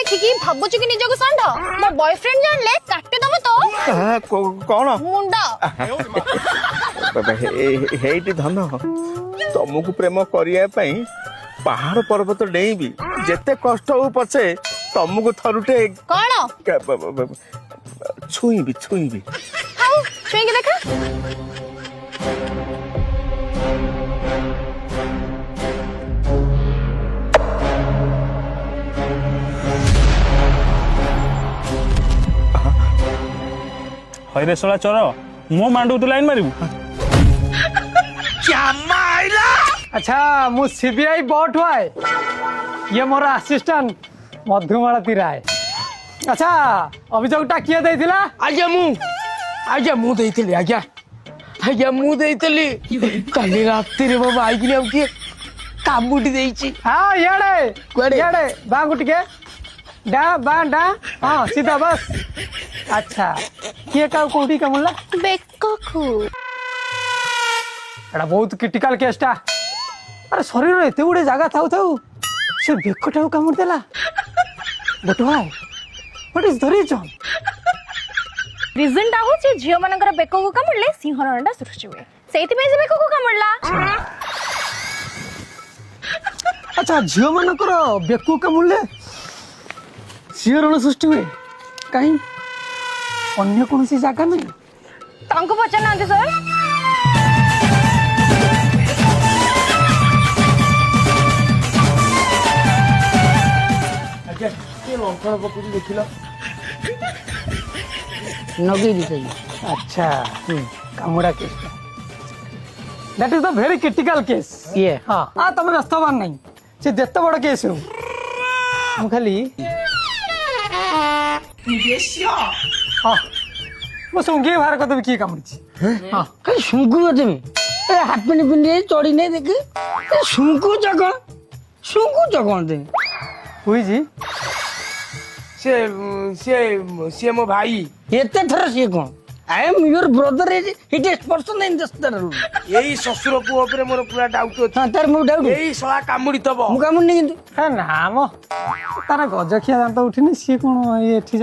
देखिकी भाबुछु कि निजको षंढ मो बॉयफ्रेंड जानले काटे दब तो कौन मुंडा हेटी धन तुमको प्रेम करने पहाड़ पर्वत डेईबी जेते कष्ट हो पछे तुमको थरुटे कौन छुईबी छुईबी हाउ छुई के देखा हईरे शला चोर मो मांडू तू लाइन मारू अच्छा मु सीबीआई बॉट हुआ है ये मोर असिस्टेंट मधुमालती राय। अच्छा अभियोगटा किए देथिला आज्ञा मु देइतली आज्ञा मु देइतली काली रात्रि रे बाबा आई कि हम के कामुटी देइची। हाँ याडे कुआडे? याडे बांगु टिके डा बा डा हाँ सीधा बस। अच्छा किए का कोठी का मुल्ला बेककू एटा बहुत क्रिटिकल केसटा। अरे शरीर एते गुडे जागा थाउ थाउ से बेकटा कामुड़ देला बटुआ what is the reason. Reason टा होची झियो मानकर बेककू कामुडले सिंहरणटा सृष्टि हुए सेति पे से बेककू कामुडला। अच्छा झियो मानकर बेकु कामुड़ले सिंहरण सृष्टि हुए कहीं अन्य कौन सी जगह नहीं तांको पचनांते सर नगई दिसई। अच्छा कामुड़ा case that is the very critical case ये हाँ आ तुम व्यस्तवान नहीं से जेते बड़ केस हो हम खाली हाँ मो सुंगी बाहर कर किए कामुड़ी हाँ कहीं सुंकु तुम ए हाथ पैंट पिंधे चढ़ी नहीं देखे ए सुंकु चकण तुम हुई जी से मो भाई एते थर से कौन I am your brother it person in this यही ससुर पुओ ଉପରେ ମୋର ପୁରା डाउट ଅଛି। हां तार मो डाउट एई सळा कामुडी तब मु कामुडी किंतु है ना मो तारा गजखिया दांत उठिनी सी कौन एठी